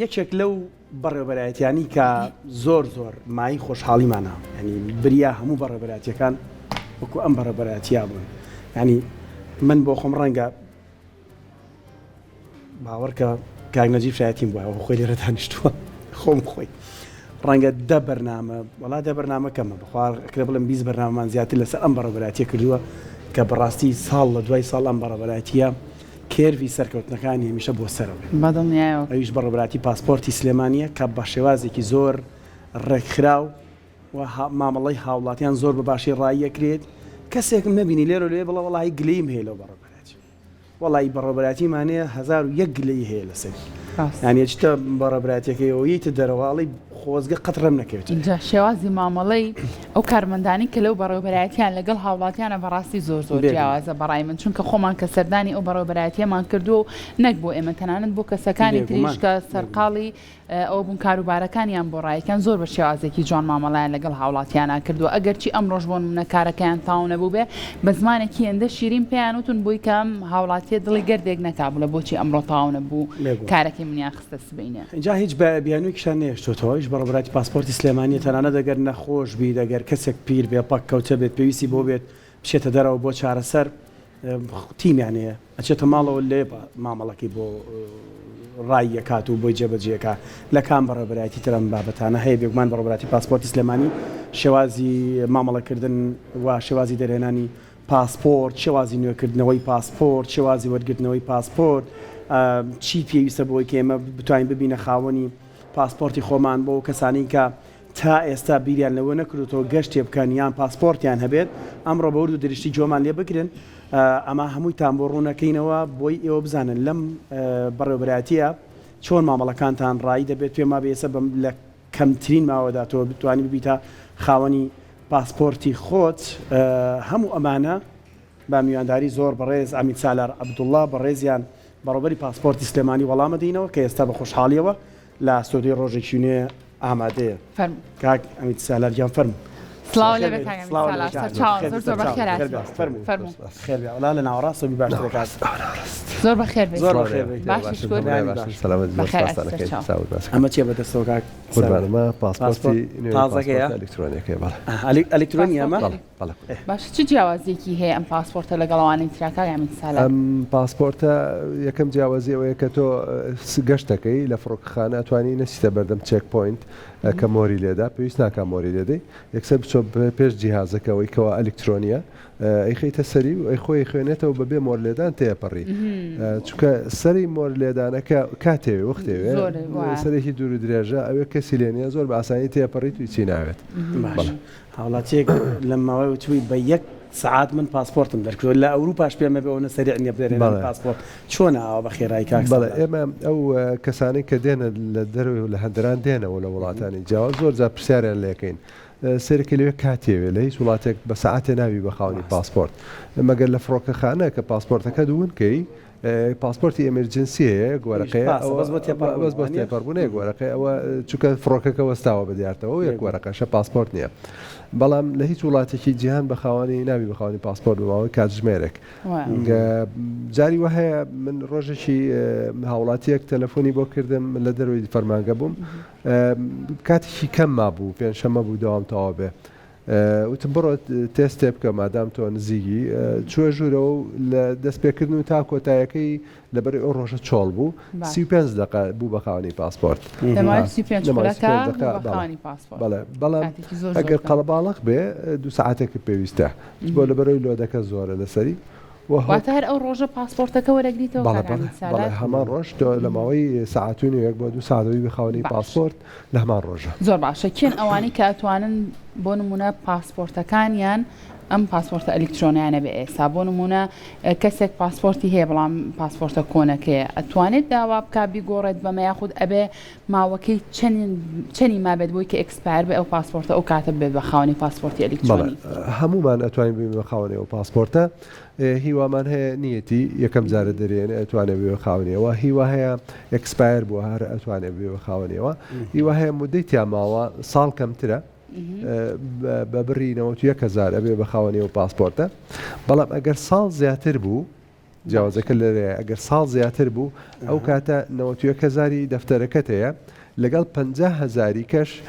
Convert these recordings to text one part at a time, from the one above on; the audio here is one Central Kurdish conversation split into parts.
یەکێک لەو بەڕێوەبەرایەتیانی کە زۆر مای خۆشحاڵیمانە ینی بریا هەموو بەڕێوەبەرایەتیەکان وەکو ئەم بەڕێوەبەرایەتیا بوون ینی من بۆ خۆم ڕەنگە باوەڕکە کاک نەجیب شایەتیم بووە خۆی لێرە دانیشتووە خۆم خۆی ڕەنگە 10 بەرنامە وڵا 10 بەرنامە کەمە بخوار ئەکرێ بڵێم 20 بەرنامەمان زیاتر لەسەر ئەم بەڕێوەبەرایەتیە کردووە کە بەڕاستی ساڵ لە دوای ساڵ ئەم بەڕێوەبەرایەتیە کێروی سەرکەوتنەکانی هەمیشە بۆ سەرەوە ئەویش بەڕێوەبەراتی پاسپۆرتی سلێمانیە کە بە شێوازێکی زۆر ڕێکخراو و مامەڵەی هاوڵاتیان زۆر بە باشی ڕایەکرێت کەسێکم نبینی لێرە لێ بڵە وڵی گلەیم هەیە لەو بەڕێوەبەراتی وڵی بەڕێوەبەراتیمانەیە 1001 گلەی هەیە لەسەر یعنی چتە بەڕێوەبەراتیەکەیەوەیی دەرەواڵی خۆزگە قەترەم نەکەوێت اینجا شێوازی مامەڵەی ئەو کارمەندانی کە لەو بەڕێوەبەرایەتیان لەگەڵ هاوڵاتیانە بەڕاستی زۆر جیاوازە بەڕای من چونکە خۆمان کە سەردانی ئەو بەڕێوەبەرایەتیەمان کردو و نەک بۆ ئێمە تەنانەت بۆ کەسەکانی تریش کە سەرقاڵی ئەو بوون کاروبارەکانیان بۆ ڕایەکان زۆر بە شێوازێکی جوان مامەڵیان لەگەڵ هاوڵاتیانە کردو ئەگەر چی ئەمڕۆژ بۆ نمونە کارەکەیان تاو نەبوو بێ بە زمانێکی هێندە شیرین پێیان وتون بووی کەم هاوڵاتیە دڵی گەردێک نەکابوو لە بۆچی ئەمڕۆ تاو نەبوو کارەکەی منیان خستە سبەینە اینجا هیچ بیانوویەکیشان نێشتۆتەوەیش بەڕێوەبەراتی پاسپۆرتی سلێمانی تەنانەت دەگەر نەخۆش بی دەگەر کەسێک پیر بێ پەک کەوتە بێت پێویستی بۆ بێت بچێتە دەرەوە بۆ چارەسەر تیمیانەیە ئەچێتە ماڵەوە لێ مامەڵەکەی بۆ ڕایەکات و بۆی جێبەجێکە لە کام بەڕێوەبەرایەتی ترم بابەتانە هەیە بێگومان بەڕێوەبەراتی پاسپۆرتی سلێمانی شێوازی مامەڵەکردن و شێوازی دەرهێنانی پاسپۆرت شێوازی نوێکردنەوەی پاسپۆرت شێوازی وەرگرتنەوەی پاسپۆرت چی پێویستە بۆی کە ئێمە بتوانین ببینە خاوەنی پاسپۆرتی خۆمان بۆ کەسانی کە تا ئێستا بیریان لەوە نەکردوەوە گەشتێ بکەن یان پاسپۆرتیان هەبێت ئەمڕۆ بە ورد و دەریشتی جۆمان لێ بکرن ئەمە هەموویتان بۆ ڕوونەکەینەوە بۆی ئێوە بزانن لەم بەڕێوەبەرایەتیە چۆن مامەڵەکانتان ڕایی دەبێت پێما بێسە لە کەمترین ماوەدا تۆ بتوانانی ببیتە خاوەنی پاسپۆرتی خۆت هەموو ئەمانە با میوانداری زۆر بەڕێز ئەمید سالار عەبدوڵڵا بەڕێزیان بەڕێوەبەری پاسپۆرتی سلێمانی وەڵامە دەینەوە کە ئێستا بە خۆشحاڵیەوە لە ئەستۆدیۆی ڕۆژێکی نوێ ئامادەیە کاک ئەمید سالارجان فەرموو سڵاو لێ بێت زۆر بەخێر وڵا لە ناوەڕاستەوەی باش دەکات زۆر بەخێر بێت ئەمە چێ بەدەستەوە کاک قوربانمە پاسپۆرتی تازەکەیە ئەلکترۆنیەکەی ئەلکترۆنی ئەمە باش چ جیاوازێکی هەیە ئەم پاسپۆرتە لەگەڵەوانەی تراکە ئەمید سالار ئەم پاسپۆرتە یەکەم جیاوازی ئەوەیە کە تۆ گەشتەکەی لە فڕۆکەخانە ئەتوانی نەچیتە بەردەم چێک پۆینت کە مۆری لێدا پێویست ناکە مۆری لێدەی یەکسەر بچۆ پێش جیهازەکەەوەی کەەوە ئەلکترۆنیە ئەی خەیتە سەری و ئەی خۆی خوێنێتەوە بەبێ مۆر لێدان تێپەڕی چونکە سەری مۆر لێدانەکە کاتێوێ وەختێوێ سەرێکی دوور و درێژە ئەوێ کەسی لێنە زۆر بە ئاسانی تێپەڕی توی چی ناوێت هاوڵاتیەک لە ماوەی وتوی بە یەک سعات من پاسپۆرتم دەرکردو لە ئەوروپاش پێمە بێەوە سەریع نییە بدەرێن پاسپۆرت چۆنە ئەوە بە خێرایی کاک بەڵێ ئێمە ئەو کەسانی کە دێنە لە دەروی و لە هەندران دێنەوە لە وڵاتانی جیاواز زۆر جا پرسیاریان لێکەین سەرێکی لەوێ کاتێوێ لە هیچ وڵاتێک بە سەعاتێ ناوی بە خاوەنی پاسپۆرت مەگەر لە فڕۆکەخانە کە پاسپۆرتەکە دوونکەی پاسپۆرتی ئەمرجنسی هەیە گوەرەکەی بەس بۆ تێپەڕبوونەیە گوەرەکەی ئەوە چونکە فڕۆکەکە وەستاوە بەدیارتەوە یەک گوەرەکەشە پاسپۆرت نییە بەڵام لە هیچ وڵاتێکی جیهان بە خاوەنی ناوی بە خاوەنی پاسپۆرت بماوەی کاتژمێرێک جاری وە هەیە من ڕۆژێکی هاوڵاتیەک تەلەفۆنی بۆ کردم لە دەروی فەرمانگە بووم کاتێکی کەم مابوو پێنجشەممە بوو دەوام تەواو بێ وتم بڕۆ تێستێ بکە مادام تۆ نزیگی چوە ژوورەوە لە دەستپێکردن و تا کۆتایەکەی لەبەر ئەو ڕۆژە چۆڵ بوو 35 دقە بوو بە خاوەنی پاسپۆرت بەڵام ئەگەر قەڵەباڵق بێ 2 ساعتێکی پێویستە بۆ لەبەرەوەی لۆدەکە زۆرە لەسەری واتە هەر ئەو ڕۆژە پاسپۆرتەکە وەرەگریتەوە هەمان ڕۆژ لە ماوەی ساعتونی یەک بۆ 2 ساعتەوەی بخاوەنی پاسپۆرت لە هەمان ڕۆژە زۆر باشە کێن ئەوانەی کە ئەتوانن بۆ نمونە پاسپۆرتەکانیان ئەم پاسپۆرتە ئەلکترۆنیانە بە ئێستا بۆ نمونە کەسێک پاسپۆرتی هەیە بەڵام پاسپۆرتە کۆنەکەیە ئەتوانێت داوا بکە بیگۆڕێت بەمە یاخود ئەبێ ماوەکەی چەنی مابێت بۆی کە ئەکسپایر بێ ئەو پاسپۆرتە ئەو کاتە بێت بە خاوەنی پاسپۆرتی ئەلکترۆنی هەمومان ئەتوانین بین بە خاوەنی ئەو پاسپۆرتە هیوامان هەیە نیەتی یەکەم جارە دەرێنێ ئەتوانێت بێ خاوەنیەوە هیوا هەیە ئەکسپایر بووە هەر ئەتوانێت بێ خاوەنیەوە هیوا هەیە مودەی تیاماوە ساڵ کەمترە بە بڕی 90,000 ئەبێ بە خاوەنی و پاسپۆرتە بەڵام ئەگەر ساڵ زیاتر بوو جیاوازەکە لەرەیە ئەگەر ساڵ زیاتر بوو ئەو کاتە 91,000 دەفتەرەکەت هەیە لەگەڵ 50,000 کەش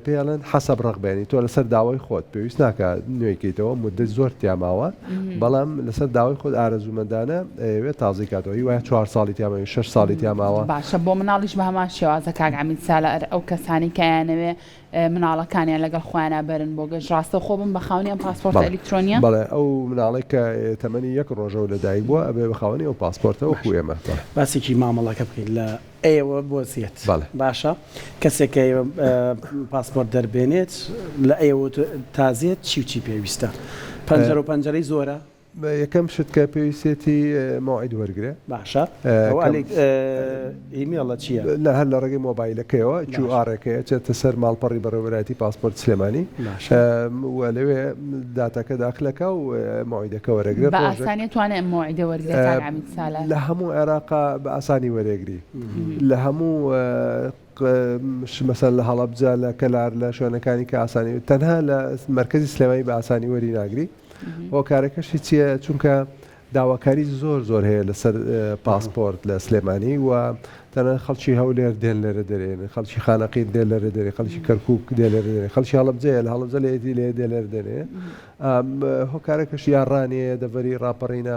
پێڵێن حەسەب ڕەغبێنی تۆ لەسەر داوای خۆت پێویست ناکات نوێیکەیتەوە مدە زۆر تیاماوە بەڵام لەسەر داوای خۆت ئارەزومەندانە ئەوێت تازی کاتەوە وایە 4 ساڵی تیاماوی 6 ساڵی تیاماوە باشە بۆ مناڵیش بە هەمان شێوازە کاک عەمید سالار ئەو کەسانی کەیانەوێ مناڵەکانیان لەگەڵ خۆیانە بەرن بۆ گەشت ڕاستە خۆ بن بە خاوەنیان پاسپۆرت ئەلکترۆنیە بەڵێ ئەو مناڵی کە تەمەنی 1 ڕۆژەوە لەدایک بووە ئەبێ بە خاوەنی ئەو پاسپۆرتەوە خو ئێمە باسێکی مامەڵەکە بکەیت لە ئێوە بۆچێت بەڵێ باشە کەسێک پاسپۆرت دەربێنێت لە ئێوە تازێت چی پێویستە پەنجەرە و پەنجەرەی زۆرە یەکەم شت کە پێویستێتی مۆعید وەرگرێ باشە ئیمیڵە چییە لە هەر لە ڕێگەی مۆبایلەکەیەوە QRەکەیە چێتە سەر ماڵپەڕی بەڕێوەبەرایەتی پاسپۆرت سلێمانی لەوێ داتەکە داخلەکە و مۆعیدەکە وەرەگرێت بە ئاسانی توانێت مۆعیدە وەرگێت کاک عەمید سالار لە هەموو عێراقا بە ئاسانی وەرەگری لە هەموو مەسەل لە هەڵەبجە لە کەلار لە شوێنەکانی کە ئاسانی تەنها لە مەرکەزی سلێمانی بە ئاسانی وەری ناگری بۆ کارەکەشی چییە چونکە داواکاری زۆر هەیە لەسەر پاسپۆرت لە سلێمانی و تەنها خەڵکی هەولێر دێن لێرە دەرێن خەڵکی خانەقین دێن لێرە دەرێ خەڵکی کەرکووک دێن لێرە دەرێ خەڵکی هەڵەبجەیە لە هەڵەبجە لێتی لێ دێن لێرە دەرێ هۆکارەکەش یاڕانیە دەڤەری ڕاپەڕینە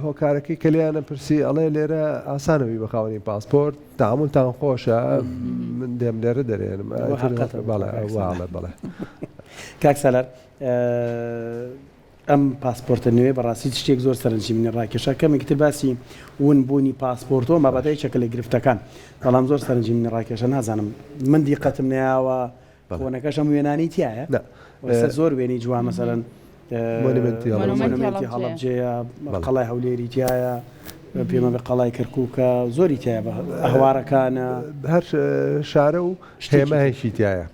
هۆکارەکەی کلیانە پرسی ئەڵێ لێرە ئاسانەوی بە خاوەنی پاسپۆرت تەعاملتان خۆشە من دێم لێرە دەرێنم بەڵێ کاک سالار ئەم پاسپۆرتە نوێ بەڕاستی شتێک زۆر سەرنجی منی ڕاکێشە کەمێکتر باسی ونبوونی پاسپۆرتۆ مابەتای چەکە لە گرفتەکان بەڵام زۆر سەرنجی منی ڕاکێشە نازانم من دیقەتم نایاوە فۆنەکەشم وێنانی تایە زۆر وێنی جوان مەسەرەن مۆنومنتی هەڵەبجەیە قەڵای هەولێری تایە پێمە بە قەڵای کەرکووکە زۆری تایە بە ئەهوارەکانە هەر شارە و هێمایشی تایە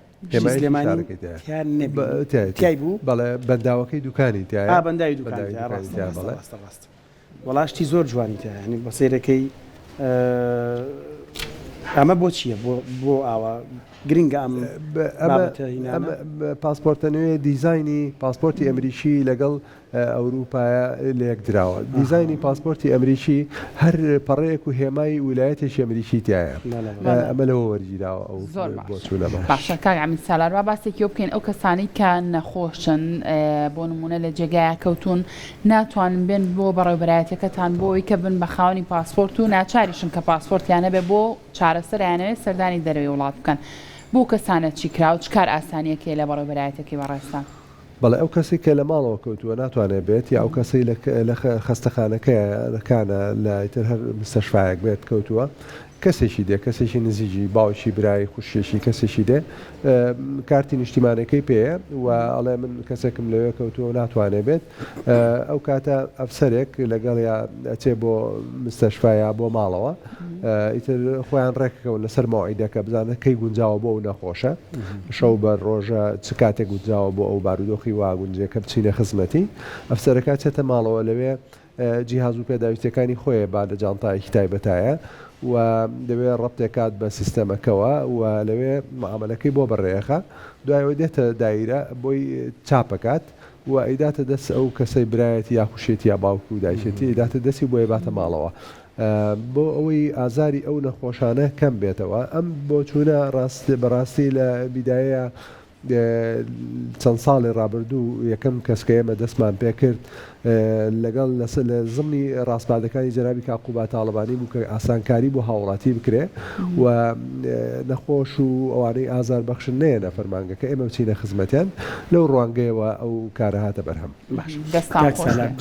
تای بوو بەڵێ بەنداوەکەی دوکانی تایە بەنداوی دوکانی وەڵاشتی زۆر جوانی تایە ینی بە سەیرەکەی ئەمە بۆ چییە بۆ ئاوا گرنگە ئەم پاسپۆرتە نوێ دیزایانی پاسپۆرتی ئەمریکی لەگەڵ ئەوروپایە لەیەک دراوە دیزایانی پاسپۆرتی ئەمریکی هەر پەڕەیەک و هێمای ویلایەتێکی ئەمریکی تایە ئەمە لەوە وەرگیراوە ئەو باشە کاک عەمید سالار با باسێکی بکەین ئەو کەسانی کە نەخۆشن بۆ نمونە لە جێگایە کەوتون ناتوانن بێن بۆ بەڕێوەبەرایەتەکەتان بۆی کە بن بە خاوەنی پاسپۆرت و ناچاریشن کە پاسپۆرتیانە بێ بۆ چارەسەریانەوێت سەردانی دەرەوەی وڵات بکەن بۆ کەسانە چی کرا و چکار ئاسانیەکەی لە بەڕێوەبەرایەتێکی بەڕێستان بەڵێ ئەو کەسی کە لە ماڵەوە کەوتووە ناتوانێت بێت یا ئەو کەسی لە خەستەخانەکەیانە لە ئیتر هەر مستەشفایەک بێت کەوتووە کەسێکی دێ کەسێکی نزیکی باوکی برای خوشێکی کەسێکی دێ کارتی نیشتیمانەکەی پێەیە و ئەڵێ من کەسێکم لەوێ کەوتووە ناتوانێت بێت ئەو کاتە ئەفسەرێک لەگەڵ ئەچێ بۆ مستەشفایا بۆ ماڵەوە ئیتر خۆیان ڕێکەکەون لەسەر مۆعیدەکە بزانە کەی گونجاوە بۆ ئەو نەخۆشە شەو بە ڕۆژە چ کاتێک گونجاوە بۆ ئەو بارودۆخی واگونجێکە بچینە خزمەتی ئەفسەرەکە چێتە ماڵەوە لەوێ جیهاز و پێداویستەکانی خۆیە با لە جانتایەکی تایبەتایە و دەوێت ڕەبتێکات بە سیستەمەکەەوە و لەوێ معاملەکەی بۆ بەڕێەخە دوایەوە دێتە دایرە بۆی چاپەکات و ئەیداتە دەست ئەو کەسەی برایەتی یاخوشێتی یا باوکو و دایشێتی ئیداتە دەستی بۆ باتە ماڵەوە بۆ ئەوەی ئازاری ئەو نەخۆشانە کەم بێتەوە ئەم بۆ چوونە بەڕاستی لە بیدایە چەند ساڵی ڕابردوو یەکەم کەسکە ئێمە دەستمان پێ کرد لەگەڵ لە زمانی ڕاستپادەکانی جەنابی کاقوبا تاڵبانی بوو کە ئاسانکاری بۆ هاوڵاتی بکرێ و نەخۆش و ئەوانەی ئازار بەخشن نێنە فەرمانگەکە ئێمە بچینە خزمەتیان لەو ڕوانگەیەوە ئەو کارە هاتە بەرهەم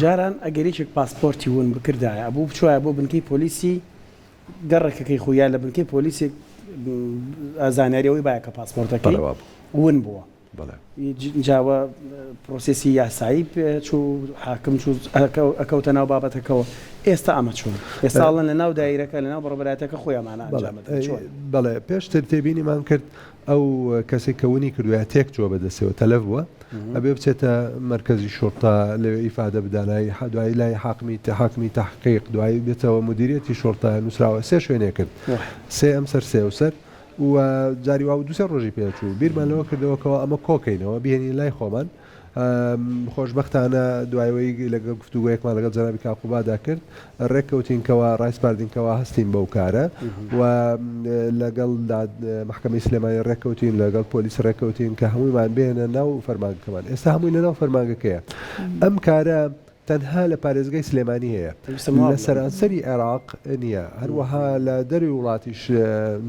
جاران ئەگەریچێک پاسپۆرتی ون بکردایە ئەبوو بچوایە بۆ بنکەی پۆلیسی گەڕێکەکەی خۆیان لە بنکەی پۆلیسی ئازانیاریەوەی باە کە پاسپۆرتەکەی ون بووە جاوە پرۆسیسی یاسایی پێچوو حاکم ئەکەوتە ناو بابەتەکەەوە ئێستا ئەمە چوون ئێستاڵن لە ناو دایرەکە لە ناو بەڕێبەرایەتەکە خۆیانمانە بەڵێ پێشتر تێبینیمان کرد ئەو کەسێک کەونی کردووە تێک چوە بەدەستەوە تەلەف بووە ئەبێ بچێتە مرکزی شۆرتا لەوێ ئیفادە بدانای دوای لای حاکمی تحقیق دوای بێتەوە مدیریەتی شۆرتا نووسراوە سێ شوێنێ کرد سێ ئەم سەر و جاری وا دوسێ ڕۆژی پێچوو بیرمان لەوە کردەوەکەوە ئەمە کۆکەینەوە بێنی لای خۆمان خۆشبەختانە دوایەوەی لەگەڵ گفتوگویەکمان لەگەڵ جەنابی کاقوبادا کرد ڕێککەوتینکەوە ڕایسپاردینکەوە هەستین بەو کارە و لەگەڵ محکەمەی سلێمانی ڕێککەوتین لەگەڵ پۆلیس ڕێککەوتین کە هەموویمان بێنە ناو فەرمانگەکەمان ئێستا هەمووی لەناو فەرمانگەکەیە ئەم کارە تەنها لە پارێزگای سلێمانی هەیە لە سەرانسەری عێراق نییە هەروەها لە دەروی وڵاتیش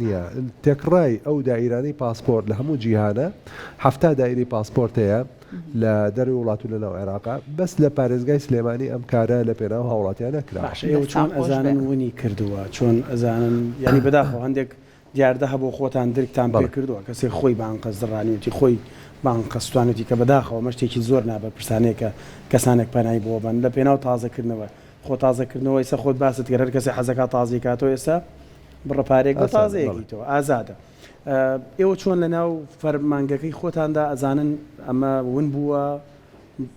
نییە تێکڕای ئەو دائیرانەی پاسپۆرت لە هەموو جیهانە 70 دائیرەی پاسپۆرت هەیە لە دەروی وڵات و لەناو عێراقا بەس لە پارێزگای سلێمانی ئەم کارە لە پێناو هاوڵاتیان نەکرا چۆن ئەزانن ونی کردووە چۆن ئەزانن ینی بەداخەوە هەندێک دیاردە هەبوو خۆتان درکتان پێ کردووە کەسێک خۆی بانقەزدڕانیوتی خۆی بانقەستوانوتی کە بەداخەوە مەشتێکی زۆر نابە پرسانەیە کەسانێک پەنای بۆ بن لە پێناو تازەکردنەوە خۆ تازەکردنەوە ئێستا خۆت باست کرد هەر کەسی حەزەکە تازی کاتەوە ئێستا بڕەپارێک بە تازەیەکیتەوە ئازادە ئێوە چۆن لە ناو فەرمانگەکەی خۆتاندا ئەزانن ئەمە ون بووە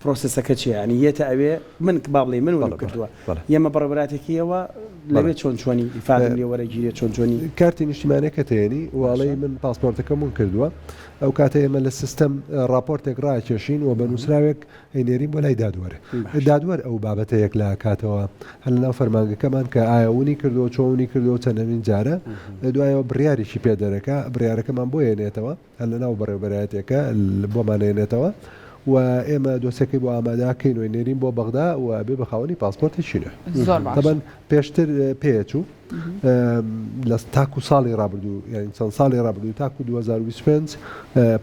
پرۆسسەکە چیە ینی یێتە ئەوێ من با بڵێ من ون کردووە ئێمە بەڕێبەراتێکیەوە لەوێت چۆنی ئیفادەم لێ وەرەگیرێت چۆنی کارتی نیشتیمانەکە تێنی واڵی من پاسپۆرتەکەمون کردووە ئەو کاتە ئێمە لە سیستەم راپۆرتێک ڕاکێشین و بە نووسراوێک هێنێرین بۆ لای دادوەرە دادوەر ئەو بابەتەیەک لە کاتەوە هەل لەناو فەرمانگەکەمان کە ئایا ونی کردو چۆنی کردو چەندەمین جارە دوایەوە بڕیاریشی پێدەرەکە بڕیارەکەمان بۆ هێنێتەوە هەل لەناو بەڕێوەبەرایەتێکە بۆمان هێنێتەوە و ئێمە دۆسەکەی بۆ ئاماداکەین و نێرین بۆ بەغدا و بێ بە خاوەنی پاسپۆرتێکینە تەبەن پێشتر پێچوو لە تاکو ساڵی ڕابردوو یعنی چەند ساڵی ڕابردوو تاکو 2025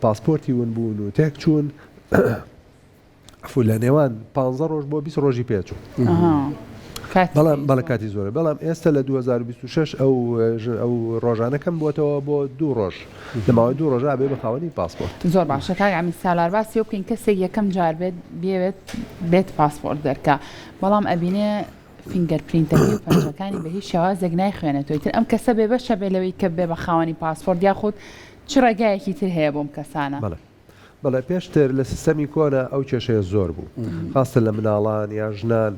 پاسپۆرتی ون بوون و تێک چوون لە نێوان 15 ڕۆژ بۆ 20 ڕۆژی پێچوو بەڵام بەڵە کاتی زۆرە بەڵام ئێستا لە 2026 ئەو ڕۆژانەکەم بووەتەوە بۆ 2 ڕۆژ لەماوەی 2 ڕۆژە بێ بە خاوەنی پاسپۆرت زۆر باشە کاگامی سالار باسی بکەین کەسێک یەکەم جار بێت پاسپۆرت دەرکا بەڵام ئەبینێ فینگەر پرینتەکەی و پەنجەکانی بە هیچ شێوازێک نایخوێنێتەوەی تر ئەم کەسە بێ بەشە بێ لەوەی کە بێ بە خاوەنی پاسپۆرت یاخود چ ڕێگایەکی تر هەیە بۆم کەسانە بەڵێ پێشتر لە سیستەمی کۆنە ئەو کێشەیە زۆر بوو خاستە لە مناڵان یا ژنان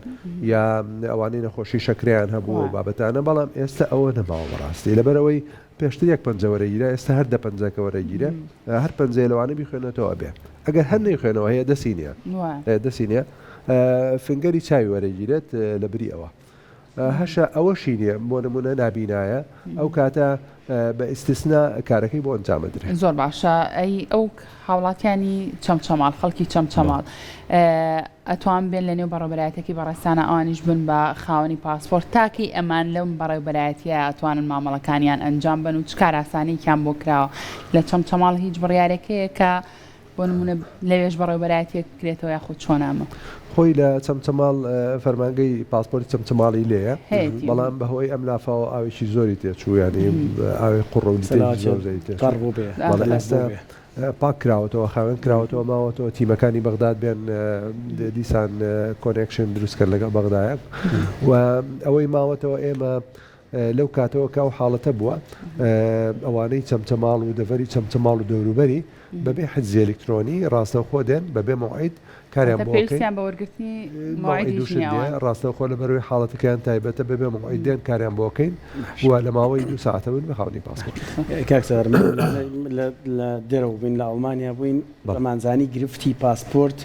یا ئەوانەی نەخۆشی شەکریان هەبوو بابەتانە بەڵام ئێستا ئەوە نەماوە بەڕاستی لەبەرەوەی پێشتر 1 پەنجەوەرەگیرە ئێستا هەر 10 پەنجەکەوەرەگیرە هەر پەنجەی لەوانە بیخوێنێتەوە بێ ئەگەر هەر نەیخوێنەوە هەیە دەسی نییە فنگەری چاوی وەرەگیرێت لە بری ئەوە هەشە ئەوەشی نییە بۆ نمونە نابینایە ئەو کاتە بە ئیستیسنا کارەکەی بۆ ئەنجام بدرێت زۆر باشە ئەو هاوڵاتیانی چەمچەماڵ خەڵکی چەمچەماڵ ئەتوان بێن لە نێو بەڕێوەبەرایەتێکی بەڕێستانە ئەوانیش بن بە خاوەنی پاسپۆرت تاکی ئەمان لەم بەڕێوەبەرایەتیە ئەتوانن مامەڵەکانیان ئەنجام بن و چ کار ئاسانییان بۆ کراوە لە چەمچەماڵ هیچ بڕیارێکەیە کە بۆ نمونە لەوێش بەڕێوەبەرایەتێک کرێتەوە یاخود چۆنامە خۆی لە چەمچەماڵ فەرمانگەی پاسپۆرتی چەمچەماڵی لێیە بەڵام بەهۆی ئەم لافاوە ئاوێکی زۆری تێچوو ینی ئاوی قوڕ ئێستا پاک کراوەتەوە خاوێن کراوەتەوە ماوەتەوە تیمەکانی بەغداد بێن دیسان کۆنێکشن دروستکرد لەگەڵ بەغدایەک و ئەوەی ماوەتەوە ئێمە لەو کاتەوە کە و حاڵەتە بووە ئەوانەی چەمچەماڵ و دەڤەری چەمچەماڵ و دەوروبەری بەبێ حجزی ئەلکترۆنی ڕاستەوخۆ دێن بەبێ موعید کاریان ڕاستەوخۆ لە بەروی حاڵەتەکەیان تایبەتە بەبێ موعید دێن کاریان بۆکەین و لە ماوەی 2 ساعتەون بە خاوەنی پاسپۆرت کاکسەر لە دێرەوە بووین لە ئەڵمانیا بووین بەمانزانی گرفتی پاسپۆرت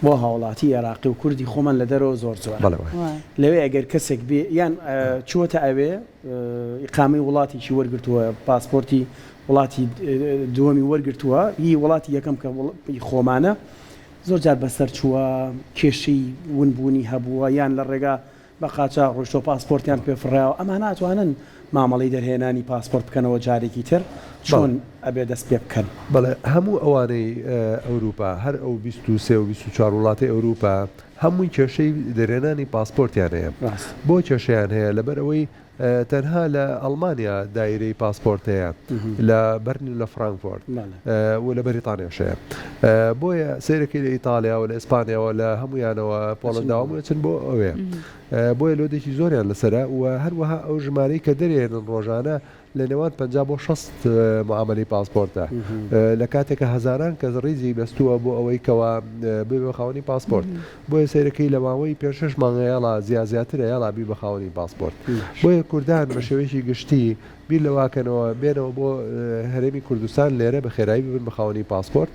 بۆ هاوڵاتی عێراقی و کوردی خۆمان لە دەرەوە زۆر لەوێ ئەگەر کەسێک بێ یان چووەتە ئەوێ ئیقامی وڵاتیی وەرگرتووە پاسپۆرتی وڵاتی دووەمی وەرگرتووە هی وڵاتی یەکەم کە خۆمانە زۆر جار بەسەر چووە کێشەی ونبوونی هەبووە یان لە ڕێگا بە قاچاق ڕۆشتۆ پاسپۆرتیان پێفڕاوە ئەمان ناتوانن مامەڵی دەرهێنانی پاسپۆرت بکەنەوە جارێکی تر چۆن ئەبێ دەست پێ بکەن بەڵێ هەموو ئەوانەی ئەوروپا هەر ئەو 23 و 24 وڵاتی ئەوروپا هەمووی کێشەی دەرهێنانی پاسپۆرتیان هەیە بۆ کێشەیان هەیە لەبەرەوەی تەنها لە ئەڵمانیا دایرەی پاسپۆرت هەیە لە بەرنی لە فرانکفۆرت و لە بەریتانیاشەیە بۆیە سیرەکەی لە ئیتالیا و لە ئیسپانیاوە لە هەمویانەوە پۆڵەنداوە چن بۆ ئەوێ بۆیە لۆدێکی زۆریان لەسەرە و هەروەها ئەو ژمارەی کە دەرێنن ڕۆژانە لە نێوان 50 بۆ 60 معاملەی پاسپۆرتە لە کاتێکە هەزاران کەس ڕیزی بەستووە بۆ ئەوەی کەوا بێ بە خاوەنی پاسپۆرت بۆیە سیرەکەی لە ماوەی 5-6 مانگەیەڵا زیاترە یاڵا بی بە خاوەنی پاسپۆرت بۆیە کوردان بە شێوەیەکی گشتی بیر لەواکەنەوە بێنەوە بۆ هەرێمی کوردستان لێرە بە خێرایی ببن بە خاوەنی پاسپۆرت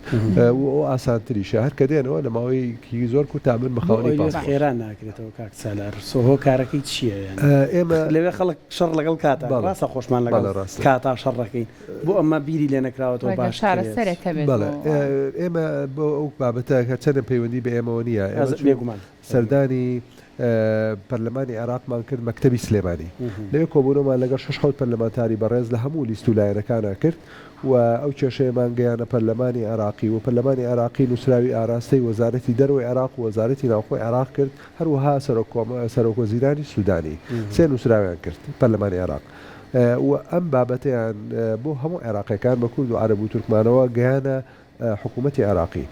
و ئاسانتریشە هەر کە دێنەوە لە ماوەیەکی زۆر کوتا بن بە خاوەنی پاسپۆرت خێران ناکرێتەوە کاک سالار سۆهۆ کارەکەی چییە ئێمە لەوێ خەڵک شەڕ لەگەڵ کاتە ڕاستە خۆشمان لەگەڵ کاتا شەڕەکەین بۆ ئەمە بیری لێ نەکراوەتەوە باش ئێمە بۆ ئەو بابەتە کە چەندە پەیوەندی بە ئێمەوە نییە بێگومان سەردانی پەرلەمانی عێراقمان کرد مەکتەبی سلێمانی لەوێ کۆبوونەوەمان لەگەڵ 6 پەرلەمانتاری بەڕێز لە هەموو لیست و لایەنەکانە کرد و ئەو کێشەیەمان گەیانە پەرلەمانی عێراقی و پەرلەمانی عێراقی نووسراوی ئاراستەی وەزارەتی دەرەوەی عێراق و وەزارەتی ناوخۆی عێراق کرد هەروەها سەرۆکوەزیرانی سوودانی سێ نووسراویان کرد پەرلەمانی عێراق و ئەم بابەتیان بۆ هەموو عێراقیەکان بە کورد و عەرەب و تورکمانەوە گەیانە حکوومەتی عێراقی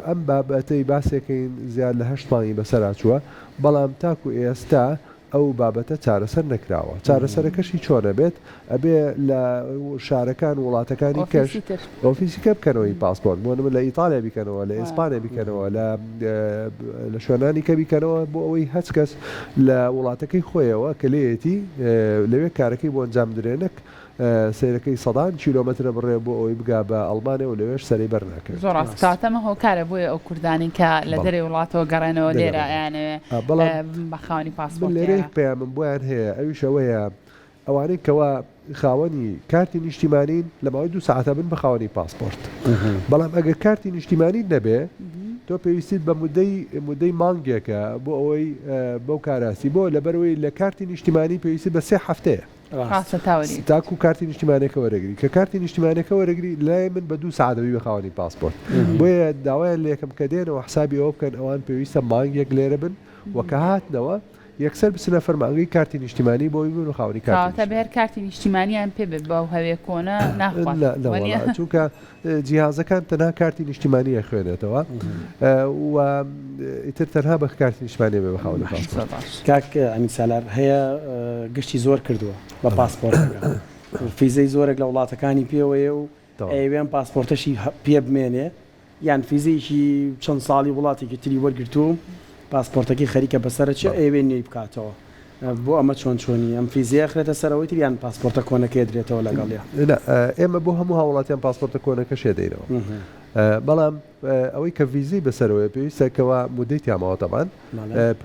ئەم بابەتەی باسێکین زیاد لە 8 مانگی بەسەراچووە بەڵام تاکو ئێستا ئەو بابەتە چارەسەر نەکراوە چارەسەرەکەشی چۆنە بێت ئەبێ لە شارەکان وڵاتەکانی کەش ئۆفیسیکە بکەنەوەی پاسپۆرت بۆ نمە لە ئیتالیا بیکەنەوە لە ئیسپانیا بیکەنەوە لە شوێنانی کە بیکەنەوە بۆ ئەوەی هەچ کەس لە وڵاتەکەی خۆیەوە کە لێیەتی لەوێ کارەکەی بۆ ئەنجام درێنک سیرەکەی 100 کیلۆمەترە بڕێ بۆ ئەوەی بگا بە ئەڵمانیا و لەوێش سەری بەرناکرد زۆر ڕاستکاتەمە هۆکارە بۆیە ئەو کوردانی کە لە دەرێ وڵاتەوە گەڕێنەوە لێرە یانێ بەخاوەنی پاسپۆرت لێرەیەک پەیامم بۆیان هەیە ئەویش ئەوەیە ئەوانەی کەوا خاوەنی کارتی نیشتیمانین لە ماوەی 2 ساعتە بن بە خاوەنی پاسپۆرت بەڵام ئەگەر کارتی نیشتیمانی نەبێ تۆ پێویستیت بە مودەی مانگێکە بۆ ئەوەی بەو کاراسی بۆ لەبەرەوەی لە کارتی نیشتیمانی پێویستی بە 3 هەفتەیە تاکو کارتی نیشتیمانێکە وەرەگری کە کارتی نیشتیمانەکە وەرەگری لای من بە 2 ساعتەوەی بە خاوەنی پاسپۆرت بۆیە داوایان لێکم کە دێنەوە حسابی ئەوە بکەن ئەوان پێویستە مانگێک لێرە بن وەکە هاتنەوە یەکسەر بسنە فەرمانگەی کارتی نیشتیمانی بۆی بن و خاوەنی کارتە بێر کارتی نیشتیمانیان پێ بێت بەو هەوێ کۆنە ناخوات چونکە جیهازەکان تەنها کارتی نیشتیمانیە خوێنێتەوە و ئیتر تەنها بە کارتی نیشتیمانی بێ بە خاوەنی پاسپۆرت کاک ئەمین سالار هەیە گشتی زۆر کردووە بە پاسپۆرتەکە فیزەی زۆرێک لە وڵاتەکانی پێوەیە و ئەوێن پاسپۆرتەشی پێ بمێنێ یان فیزەیەکی چەند ساڵی وڵاتێکی تری وەرگرتووم پاسپۆرتەکەی خەریکە بەسەرچە ئەوێ نوێی بکاتەوە بۆ ئەمە چۆنی ئەم فیزیە خرێتە سەرەوەی تریان پاسپۆرتە کۆنەکەی درێتەوە لەگەڵێ ئێمە بۆ هەموو هاوڵاتیان پاسپۆرتە کۆنەکە شێدەینەوە بەڵام ئەوەی کە ویزی بەسەرەوەی پێویستەکەەوە مودەی تیاماوەتەبان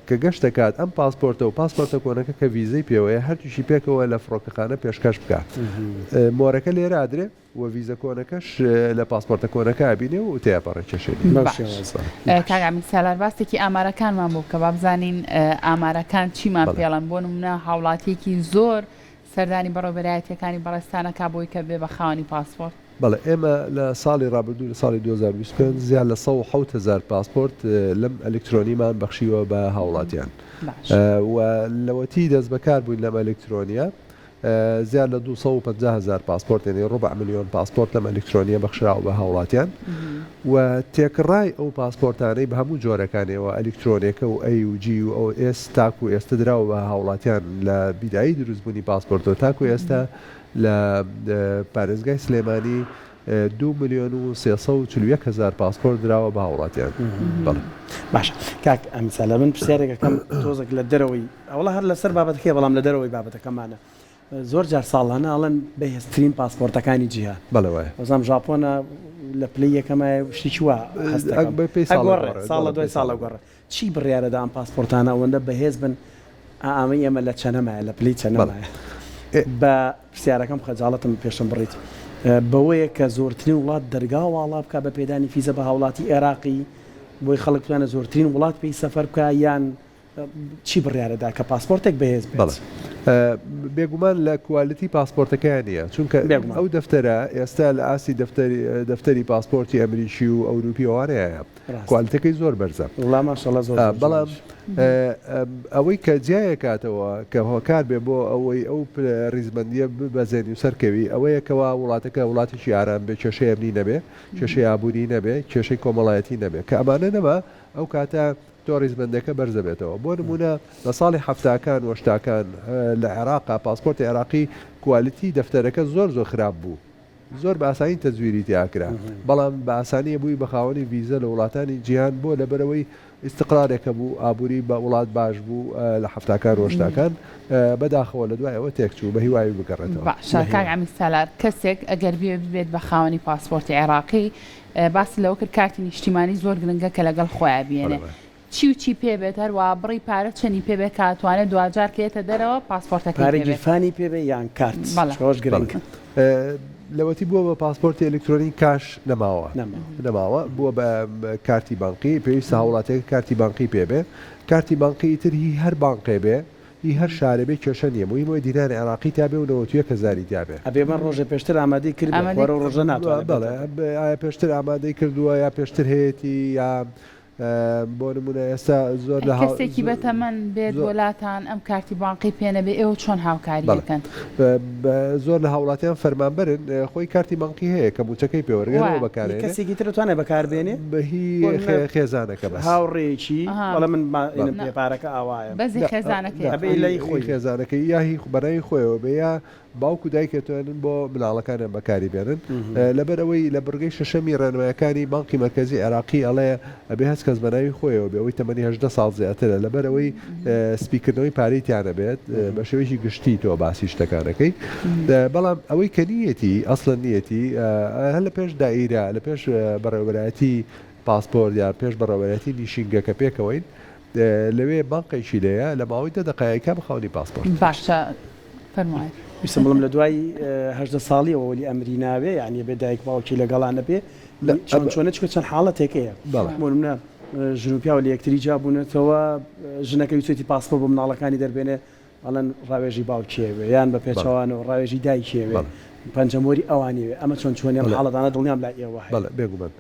کە گەشت دەکات ئەم پاسپۆرتە و پاسپۆرتە کۆنەکە کە ویزەی پێوەیە هەرتوشی پێکەوە لە فڕۆکەخانە پێشکەش بکات مۆرەکە لێرە ئادرێ و ویزە کۆنەکەش لە پاسپۆرتە کۆنەکە بینێ و تێپەڕە کێشێتی کاگامی سالار باستێکی ئامارەکانمان بوو کە با بزانین ئامارەکان چیمان پێڵەن بۆ نمونە هاوڵاتیەکی زۆر سەردانی بەڕێوەبەرایەتیەکانی بەڕێستانەکە بۆی کە بێ بە خاوەنی پاسپۆرت بەڵێ ئێمە لە ساڵی ڕابردوو لە ساڵی 2025 زیاد لە 170,000 پاسپۆرت لەم ئەلکترۆنیمان بەخشیوە بە هاوڵاتیان و لەوەتی دەست بەکار بووین لەم ئەلکترۆنیە زیاد لە 250,000 پاسپۆرت یعنی ڕوبع ملیۆن پاسپۆرت لەم ئەلکترۆنیە بەخشراوە بە هاوڵاتیان و تێکڕای ئەو پاسپۆرتانەی بە هەموو جۆرەکانەوە ئەلکترۆنیەکە و ئەی و جی و ئەو ئێستاک و ئێستا دراوە بە هاوڵاتیان لە بیدایی دروستبوونی پاسپۆرتەوە تاکو ئێستا لە پارێزگای سلێمانی 2,341,000 پاسپۆرت دراوە بە هاوڵاتیان باشە کاک ئەمسالە من پرسیارێکەکەم تۆزێک لە دەرەوەی ئەوڵە هەر لەسەر بابەتەکەی بەڵام لە دەرەوەی بابەتەکەمانە زۆر جار ساڵانە ئەڵەن بەهێزترین پاسپۆرتەکانی جیهان بەڵێوایە وەزام ژاپۆنە لە پلەی یەکەمە شتێکی وە ساڵە دوای ساڵە گۆڕێ چی بڕیارەدا ئەم پاسپۆرتانە ئەوەندە بەهێز بن ئامەی ئێمە لە چەنەمایە لە پلەی چەنەمایە بە پرسیارەکەم خەجاڵەتم پێشم بڕیت بەوەیە کە زۆرترین وڵات دەرگا واڵا بکە بە پێدانی فیزە بە هاوڵاتی عێراقی بۆی خەڵک توانە زۆرترین وڵات پێی سەفەر بکە یان چی بڕیارەدا کە پاسپۆرتێک بەهێز بێت بێگومان لە کووالیتی پاسپۆرتەکەیان نیە چونکە ئەو دەفتەرە ئێستا لە ئاسی دەفتەری پاسپۆرتی ئەمریکی و ئەوروپی ئەوانەیە کووالیتەکەی زۆر بەرزە بەڵام ئەوەی کە جیایە کاتەوە کە هۆکار بێ بۆ ئەوەی ئەو ریزبندیە بەزێنی و سەرکەوی ئەوەیە کەوا وڵاتەکە وڵاتێکی ئارام بێ کێشەی ئەمنی نەبێ کێشەی ئابووری نەبێ کێشەی کۆمەڵایەتی نەبێ کە ئەمانە نەما ئەو کاتە تۆ ریزبندەکە بەرزە بێتەوە بۆ نمونە لە ساڵی هەفتاکان وەشتاکان لە عێراقا پاسپۆرتی عێراقی کوالیتی دەفتەرەکە زۆر خراپ بوو زۆر بە ئاسانی تەزویری تیاکرا بەڵام بە ئاسانی بووی بە خاوەنی ڤیزە لە وڵاتانی جیهان بۆ لەبەرەوەی استقرارێکە بوو ئابووری بە وڵات باش بوو لە هەفتاکان ڕۆژتاکان بەداخەوە لە دوایەوە تێکچوو بە هیوای بگەڕێتەوە. باشە کاک ئەمی سالار کەسێک ئەگەر بێت بە خاوەنی پاسپۆرتی عێراقی باسی لەوە کرد کارتی نیشتیمانی زۆر گرنگە کە لەگەڵ خۆیان بێنێ چی و چی پێبێت هەروە بڕی پارە چەنی پێبێت کاتوانێت دوجار کێتە دەرەوە پاسپۆرتەکەی پارەگیرفانی پێبێ یان کارت خۆش گرنگ لەوەتی بووە بە پاسپۆرتی ئەلکترۆنی کاش نەماوە بووە بە کارتی بانقی پێویستە هاوڵاتێک کارتی بانقی پێبێ کارتی بانقی تر هی هەر بانقێ بێ هی هەر شارەبێ کێشە نیە مویمەوەی دیرانی عێراقی تابێ و 91,000 تابێ ئەبێ من ڕۆژە پێشتر ئامادەی کرد ڕۆژە ناتوانێت ئایا پێشتر ئامادەی کردووە یا پێشتر هەیەی یا بۆ نمونە ئێستا زۆر لە کەسێکی بەتەمەن بێت وڵاتان ئەم کارتی بانقی پێنەبێ ئێوە چۆن هاوکاریەکەن زۆر لە هاوڵاتیان فەرمانبەرن خۆی کارتی بانقی هەیە کە موچەکەی پێوەرگەرەوە بەکارێنێ کەسێکی تر دەتوانێت بەکاربێنێ بەهی خێزانەکە بەس هاوڕێکی بەڵە من پێپارەکە ئاوایە بەزی خێزانەکەی ئەبێ لای خۆی خێزانەکەی یا هی بەناوی خۆیەوە بێ یا باوکو دایکێتوانن بۆ منداڵەکانیان بەکاری بێنن لەبەرەوەی لە بڕگەی شەشەمی ڕێنمایەکانی بانقی مرکزی عێراقی ئەڵەیە ئەبێ هەست کەس بەناوی خۆیەوە بێەوەی تەمەنی 18 ساڵ زیاترە لەبەرەوەی سپیکردنەوەی پارەی تیانە بێت بە شێوەیەکی گشتی تۆ باسی شتەکانەکەی بەڵام ئەوەی کە نیەتی ئەسڵ نیەتی هەر لە پێش دائیرە لە پێش بەڕێوەبەرایەتی پاسپۆرت یا پێش بەڕێوەبەرایەتی نیشینگەکە پێکەوەین لەوێ بانقێکی لەیە لە ماوەی 10 دقایقە بخەونی پاسپۆرت باشە فەرمایید ویستم بڵم لە دوای 18 ساڵیەوە وەلی ئەمری ناوێ یعنی بێ دایک باوکی لەگەڵانە بێ چۆنە چەند حاڵەتێکەیە منە ژنوپیا و لە یەکتری جابوونێتەوە ژنەکە وچێتی پاسپۆرت بۆ مناڵەکانی دەربێنێ ئەڵەن ڕاوێژی باوکێوێ یان بە پێچەوانەوە ڕاوێژی دایکێوێ پەنجەمۆری ئەوانیوێ ئەمە چۆنە حاڵەتانە دڵنیام لا ئێوە بێگومان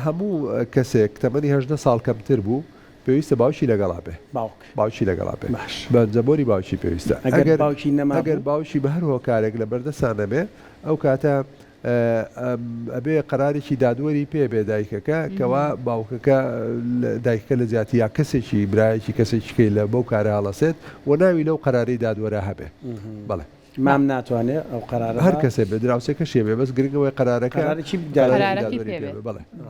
هەموو کەسێک تەمەنی 18 ساڵ کەمتر بوو پێویستە باوکی لەگەڵا بێ باوکی لەگەڵا بێ بەنجەمۆری باوکی پێویستە ئەگەر باوکی بە هەر هۆکارێک لە بەردەسانە بێ ئەو کاتە ئەبێ قەرارێکی دادوەری پێ بێ دایکەکە کەوا باوکەکە دایکەکە لە زیاتی یا کەسێکی برایەکی کەسێکیکەی لە بەو کارە هەڵەسێت و ناوی لەو قەرارەی دادوەرە هەبێ بەڵێ مام ناتوانێت ئەو قەرارە هەر کەسێ بێ دراوسێکە شێبێ بەس گرنگەوەی قەرارەکە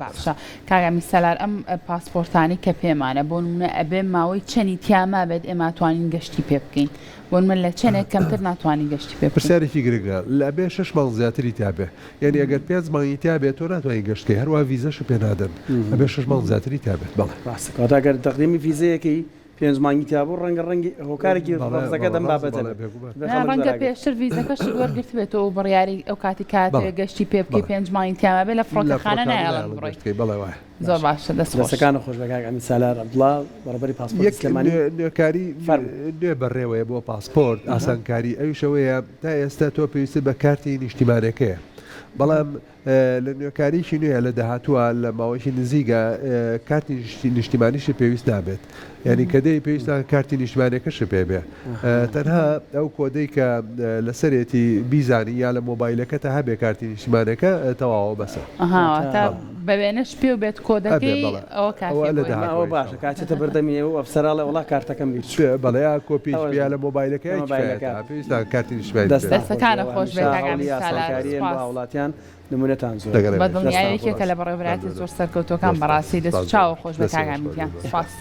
باشە کاگەمی سەلار ئەم پاسپۆرتانی کە پێمانە بۆ نمونە ئەبێ ماوەی چەندی تیاما بێت ئێمە توانین گەشتی پێ بکەین بۆ من لە چەندێک کەمتر ناتوانین گەشتی پێ پرسیارێکی گرنگە لە بێ 6 مانگ زیاتری تابێ یعنی ئەگەر 5 مانگی تابێت تۆ ناتوانین گەشتکەی هەروە ڤیزەش پێ نادەن ئەبێ 6 مانگ زیاتری تابێت بەڵێ ئەگەر تەقدیمی ڤیزەیەکی 5 مانگی تابوو ڕەنگە هۆکارێکی ڕۆزەکە دەم بابەتە ڕەنگە پێشتر ڤیزەکەش وەرگرت بێتەوە بڕیاری ئەو کاتی کاتێ گەشتی پێ بکەی 5 مانگی تیامە بێ لە فڕۆکەخانە نایڵێن بڕۆیت زۆر باشە دەستەکانە خۆش بەکاک ئەمی سالار عەبدوڵڵا بەڕێبەری پاسپۆرت سلێمانی نوێکاری نوێ بەڕێوەیە بۆ پاسپۆرت ئاسانکاری ئەویشەوەیە تا ئێستا تۆ پێویستە بە کارتی نیشتیمانەکەیە بەڵام لە نوێکاریشی نوێە لە داهاتووە لە ماوەیەکی نزیکە کارتی نیشتیمانیش پێویست نابێت یعنی کە دەی پێویستە کارتی نیشتیمانەکەش پێ بێ تەنها ئەو کۆدەی کە لەسەرێتی بیزانی یا لە مۆبایلەکەتە هەبێ کارتی نیشتیمانەکە تەواوە بەسە بەوێنەش پێ و بێت کۆدەکەی ئەوە کاتەوە باشە کاتێتە بەردەمیێ و ئەفسەراڵە وڵا کارتەکەم بەڵەیە کۆپیش بیا لە مۆبایلەکە پێویستە کارتی نیشتیمانی دەستەکانە خۆش وڵاتیان نمونەتان زۆر بەدڵنیایەکێکە لە بەڕێوەبەراتی زۆر سەرکەوتوەکان بەڕاستی دەست چاوە خۆش بە کاگامیان سپاس.